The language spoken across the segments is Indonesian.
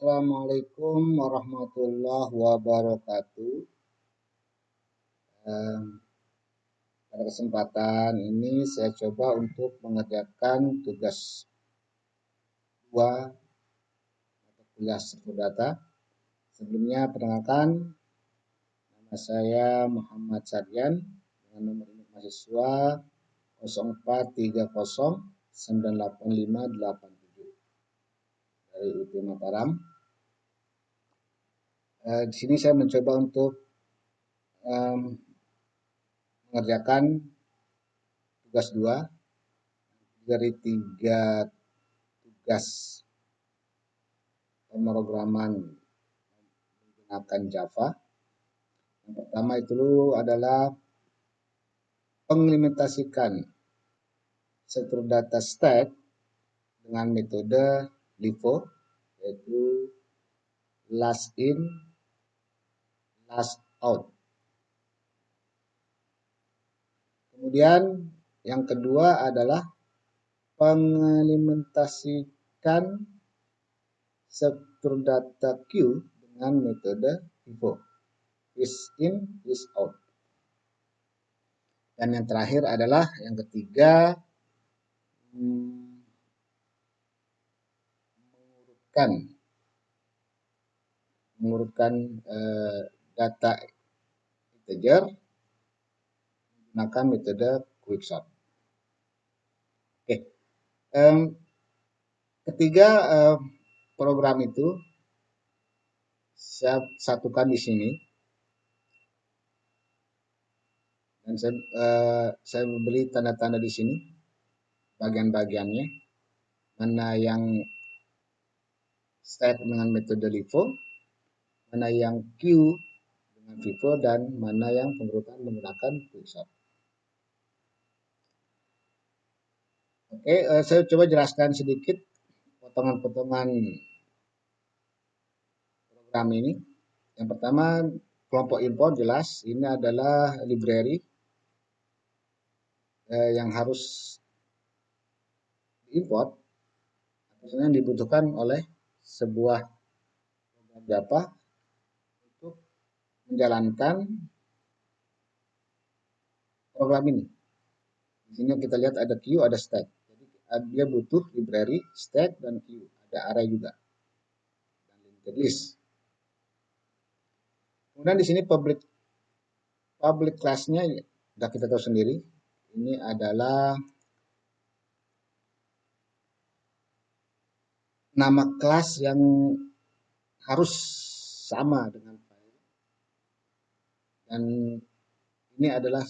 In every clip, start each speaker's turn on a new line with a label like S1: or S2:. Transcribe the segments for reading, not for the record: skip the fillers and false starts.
S1: Assalamualaikum warahmatullahi wabarakatuh. Pada kesempatan ini saya coba untuk mengerjakan tugas 2 atau tugas struktur data. Sebelumnya perkenalkan, nama saya Muhammad Sadian dengan nomor induk mahasiswa 0430985587 dari UT Mataram. Di sini saya mencoba untuk mengerjakan tugas 2 dari 3 tugas pemrograman menggunakan Java. Yang pertama itu adalah mengimplementasikan struktur data stack dengan metode LIFO, yaitu last in, last out. Kemudian yang kedua adalah mengimplementasikan struktur data queue dengan metode LIFO, is in, is out. Dan yang terakhir adalah yang ketiga, mengurutkan data integer menggunakan metode quicksort. Oke, ketiga program itu saya satukan di sini dan saya beri tanda-tanda di sini bagian-bagiannya, mana yang stack dengan metode LIFO, mana yang queue dengan FIFO, dan mana yang pengurutan menggunakan quicksort. Oke, saya coba jelaskan sedikit potongan-potongan program ini. Yang pertama, kelompok import jelas, ini adalah library yang harus diimport, yang dibutuhkan oleh sebuah program Java untuk menjalankan program ini. Di sini kita lihat ada queue, ada stack. Jadi dia butuh library, stack, dan queue. Ada array juga. Dan linked list. Kemudian di sini public class-nya sudah kita tahu sendiri. Ini adalah nama kelas yang harus sama dengan file. Dan ini adalah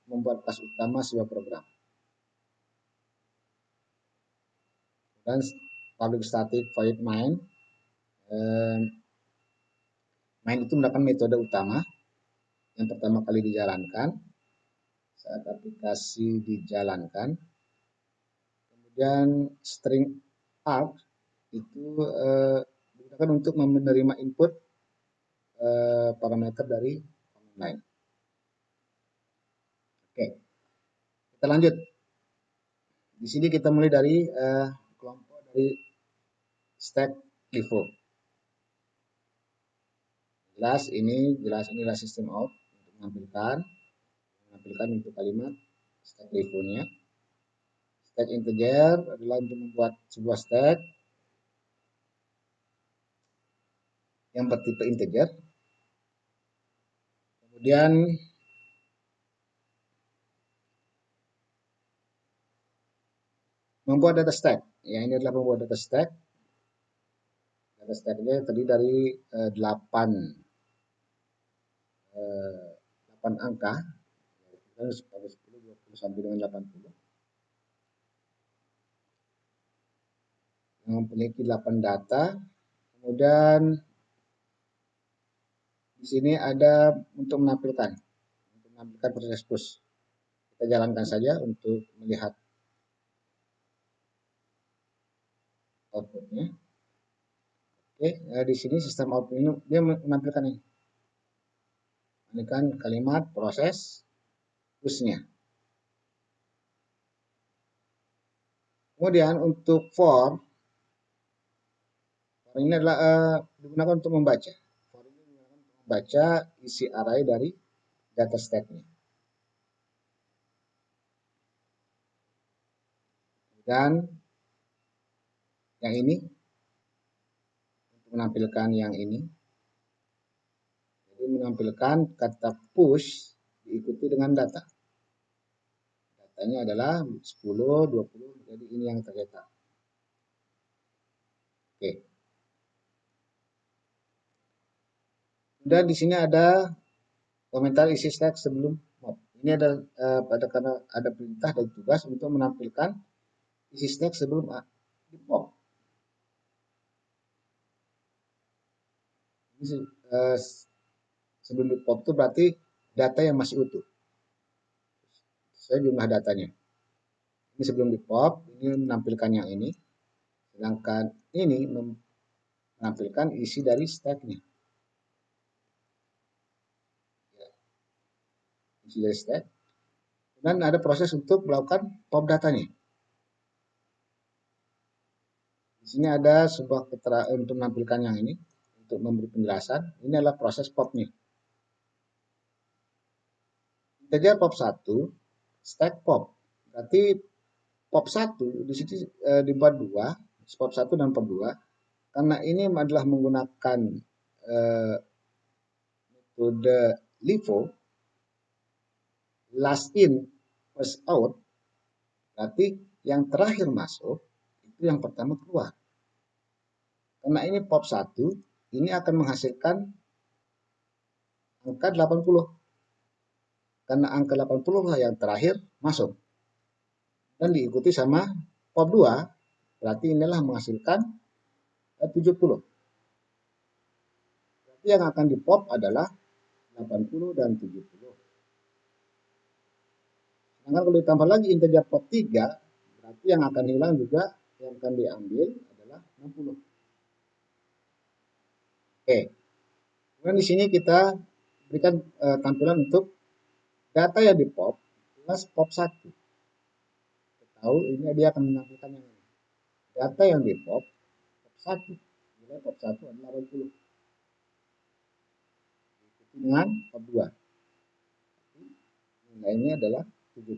S1: membuat kelas utama sebuah program. Dan public static void main. Main itu merupakan metode utama yang pertama kali dijalankan saat aplikasi dijalankan. Kemudian string out itu digunakan untuk menerima input parameter dari command line. Oke, kita lanjut. Di sini kita mulai dari kelompok dari stack LIFO. Jelas inilah sistem out untuk menampilkan untuk kalimat stack LIFO-nya. Stack integer adalah untuk membuat sebuah stack yang bertipe integer. Kemudian membuat data stack. Ya, ini adalah membuat data stack. Data stacknya terdiri dari 8 angka, 10, 20 sampai dengan 80. Yang memiliki 8 data. Kemudian di sini ada untuk menampilkan proses push. Kita jalankan saja untuk melihat outputnya. Oke, di sini sistem output ini dia menampilkan ini. Ini kan kalimat proses pushnya. Kemudian untuk for Ini adalah digunakan untuk membaca. For ini digunakan untuk membaca isi array dari data stack-nya. Dan yang ini untuk menampilkan yang ini. Jadi menampilkan kata push diikuti dengan data. Datanya adalah 10, 20, jadi ini yang tercetak. Oke. Dan di sini ada komentar isi stack sebelum pop. Ini ada karena ada perintah dan tugas untuk menampilkan isi stack sebelum di pop. Ini, sebelum di pop itu berarti data yang masih utuh. Saya jumlah datanya. Ini sebelum di pop, ini menampilkan yang ini. Sedangkan ini menampilkan isi dari stack-nya. Isi dari stack. Dan ada proses untuk melakukan pop datanya. Di sini ada sebuah keterangan untuk menampilkan yang ini, untuk memberi penjelasan. Ini adalah proses popnya. Integer pop 1, stack pop. Berarti pop 1 di sini dibuat 2, pop 1 dan pop 2. Karena ini adalah menggunakan metode LIFO, last in, first out. Berarti yang terakhir masuk, itu yang pertama keluar. Karena ini pop 1, ini akan menghasilkan angka 80. Karena angka 80 lah yang terakhir masuk. Dan diikuti sama pop 2, berarti inilah menghasilkan 70. Berarti yang akan di pop adalah 80 dan 70. Sedangkan kalau ditambah lagi integer pop 3, berarti yang akan hilang juga, yang akan diambil adalah 60. Oke. Kemudian di sini kita berikan tampilan untuk data yang di pop plus pop 1. Kita tahu ini dia akan menampilkan yang ini. Data yang di pop 1. Nilai pop 1 adalah 80. Dengan pop 2. Nilainya adalah 70.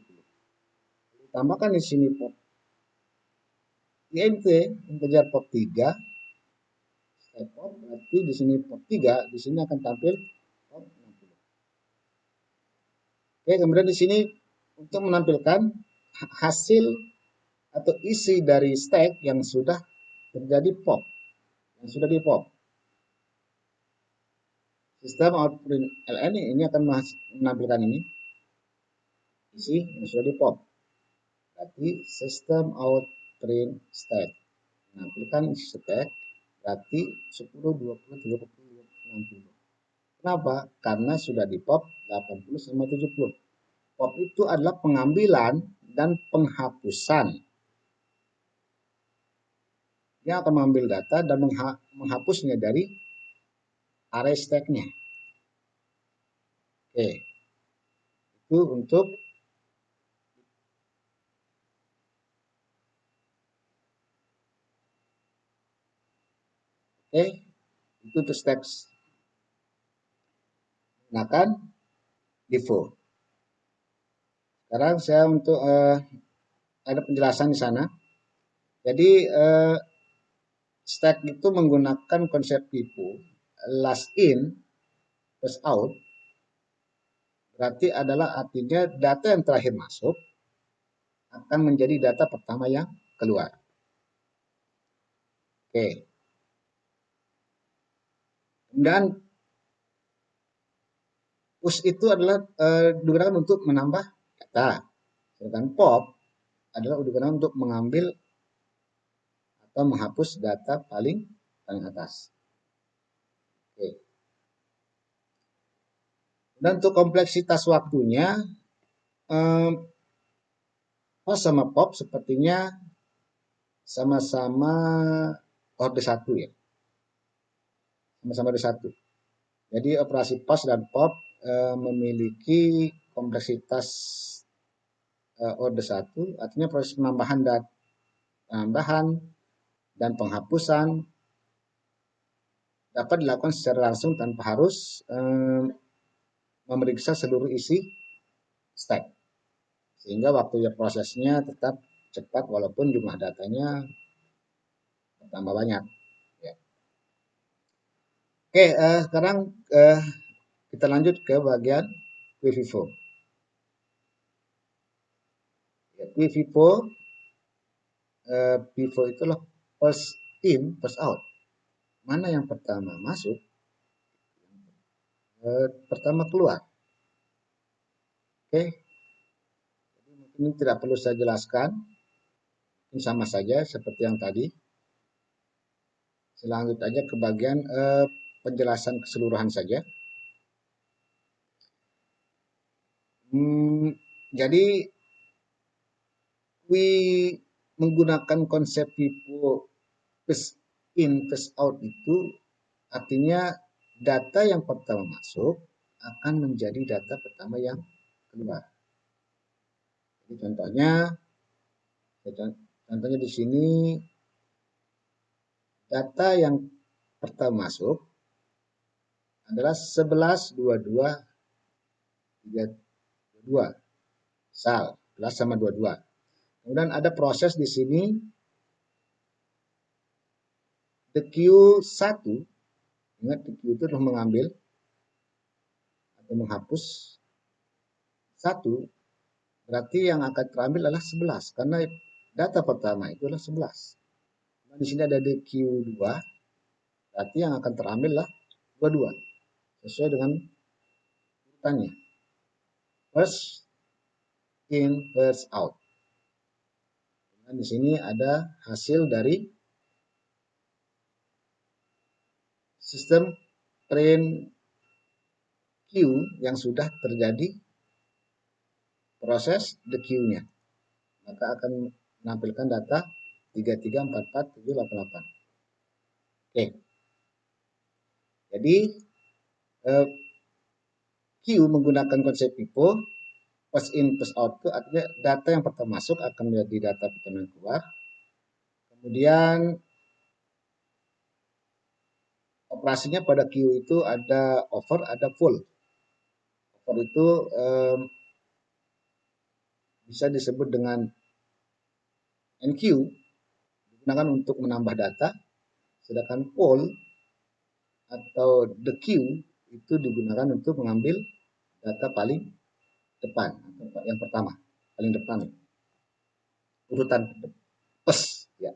S1: Tambahkan di sini pop int integer pop 3. Step pop berarti di sini pop 3, di sini akan tampil pop 60. Oke, kemudian di sini untuk menampilkan hasil atau isi dari stack yang sudah terjadi pop, yang sudah di pop. Sistem output ln ini akan menampilkan ini isi yang sudah di pop. Berarti sistem out print stack menampilkan isi stack berarti 10, 20, 30, 60. Kenapa? Karena sudah di pop 80 sama 70. Pop itu adalah pengambilan dan penghapusan. Dia akan mengambil data dan menghapusnya dari array stack-nya. Oke. Itu untuk itu untuk stack menggunakan LIFO. Sekarang saya untuk ada penjelasan di sana. Jadi stack itu menggunakan konsep LIFO, last in, first out. Berarti adalah artinya data yang terakhir masuk akan menjadi data pertama yang keluar. Oke. Dan push itu adalah digunakan untuk menambah data. Sedangkan pop adalah digunakan untuk mengambil atau menghapus data paling atas. Oke. Dan untuk kompleksitas waktunya, host sama pop sepertinya sama-sama orde 1 ya. Sama-sama orde 1. Jadi operasi post dan pop memiliki kompleksitas orde 1, artinya proses penambahan dan penghapusan dapat dilakukan secara langsung tanpa harus memeriksa seluruh isi stack, sehingga waktu prosesnya tetap cepat walaupun jumlah datanya bertambah banyak. Ya. Oke, sekarang kita lanjut ke bagian QuickVivo. Ya, QuickVivo, Vivo itulah first in, first out. Mana yang pertama masuk, pertama keluar. Oke, jadi mungkin ini tidak perlu saya jelaskan, ini sama saja seperti yang tadi. Lanjut aja ke bagian penjelasan keseluruhan saja. Jadi menggunakan konsep Vivo first in first out itu artinya data yang pertama masuk akan menjadi data pertama yang keluar. Jadi contohnya di sini data yang pertama masuk adalah 11, 22, 32. Sal, 11 sama 22. Kemudian ada proses di sini the Q1, ingat the Q itu adalah mengambil atau menghapus 1, berarti yang akan terambil adalah 11 karena data pertama itu adalah 11. Nah, di sini ada the Q2, berarti yang akan terambil adalah 22 sesuai dengan urutannya. First in, first out. Dan di sini ada hasil dari sistem print Q yang sudah terjadi proses the Q-nya. Maka akan menampilkan data 3344788. Oke. Jadi Q menggunakan konsep Vivo first in first out itu artinya data yang pertama masuk akan menjadi data pertama yang keluar. Kemudian operasinya pada Q itu ada over, ada full. Over itu bisa disebut dengan NQ, digunakan untuk menambah data, sedangkan full atau the Q itu digunakan untuk mengambil data paling depan, yang pertama, paling depan, urutan pes. Ya.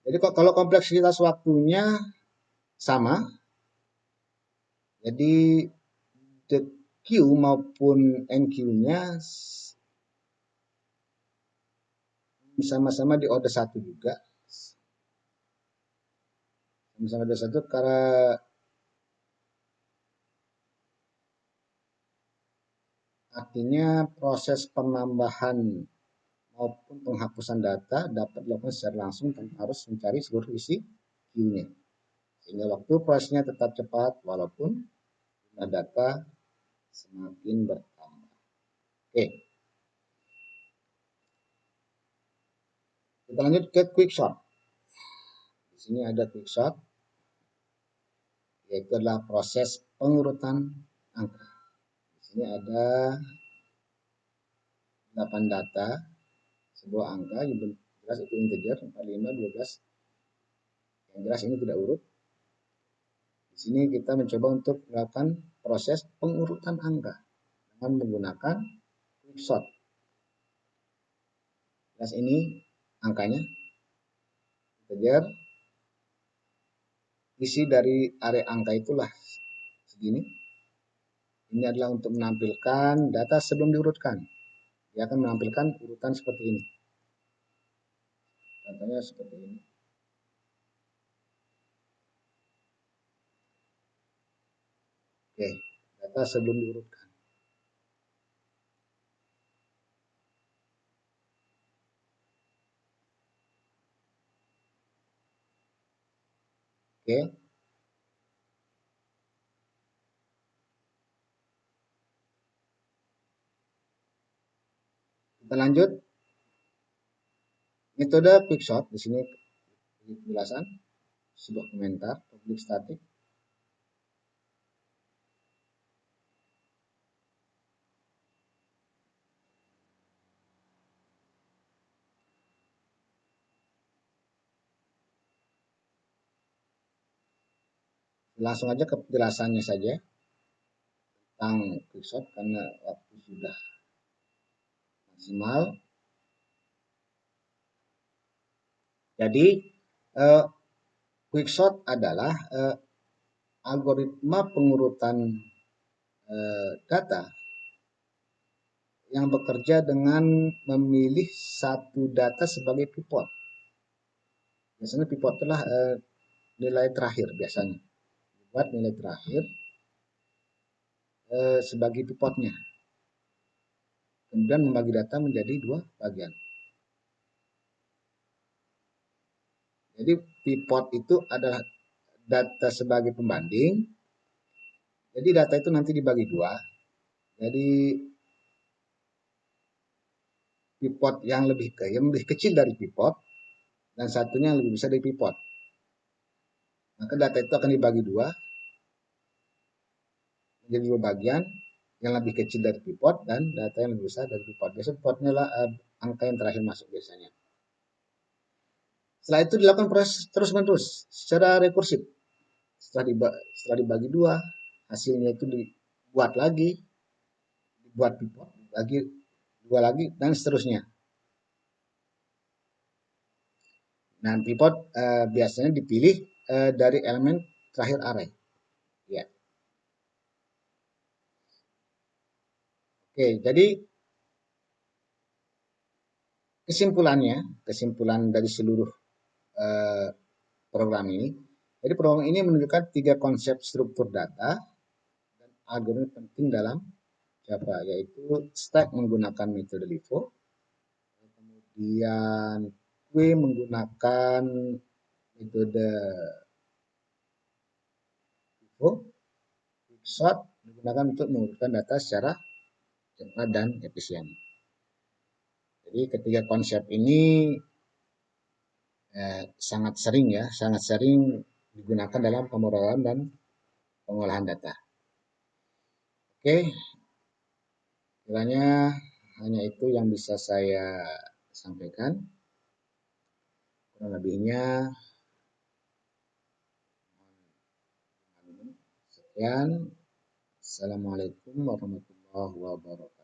S1: Jadi kalau kompleksitas waktunya sama, jadi the Q maupun NQ-nya sama-sama di order 1 juga. Sama-sama order 1 karena artinya proses penambahan maupun penghapusan data dapat dilakukan secara langsung tanpa harus mencari seluruh isi Q-nya. Sehingga waktu prosesnya tetap cepat walaupun jumlah data semakin bertambah. Oke. Kita lanjut ke quick shot. Di sini ada quick shot, yaitu adalah proses pengurutan angka. Di sini ada 8 data, sebuah angka yang jelas itu integer 45, 12. Yang jelas ini tidak urut. Di sini kita mencoba untuk melakukan proses pengurutan angka dengan menggunakan quick shot. Jelas ini angkanya integer. Isi dari area angka itulah segini. Ini adalah untuk menampilkan data sebelum diurutkan. Dia akan menampilkan urutan seperti ini. Contohnya seperti ini. Oke, data sebelum diurutkan. Oke. Kita lanjut. Metode quick shot di sini penjelasan. sebuah komentar public static. Langsung aja ke penjelasannya saja tentang quickshot karena waktu sudah maksimal. Jadi quickshot adalah algoritma pengurutan data yang bekerja dengan memilih satu data sebagai pivot. Biasanya pivot adalah nilai terakhir biasanya. Buat nilai terakhir sebagai pivotnya. Kemudian membagi data menjadi dua bagian. Jadi pivot itu adalah data sebagai pembanding. Jadi data itu nanti dibagi dua. Jadi pivot yang lebih kecil dari pivot dan satunya yang lebih besar dari pivot. Maka data itu akan dibagi dua menjadi dua bagian, yang lebih kecil dari pivot dan data yang lebih besar dari pivot. Biasanya pivotnya lah angka yang terakhir masuk biasanya. Setelah itu dilakukan proses terus-menerus secara rekursif. Setelah dibagi dua, hasilnya itu dibuat lagi, dibuat pivot, lagi dua lagi, dan seterusnya. Nah, pivot biasanya dipilih dari elemen terakhir array. Ya. Oke, jadi kesimpulan dari seluruh program ini. Jadi program ini menunjukkan 3 konsep struktur data dan algoritma penting dalam Java, yaitu stack menggunakan metode LIFO, kemudian queue menggunakan metode LIFO, quickshot menggunakan untuk mengurutkan data secara cepat dan efisien. Jadi ketiga konsep ini sangat sering digunakan dalam pemrograman dan pengolahan data. Oke, kiranya hanya itu yang bisa saya sampaikan. Kurang lebihnya sekian. Assalamualaikum warahmatullahi wabarakatuh.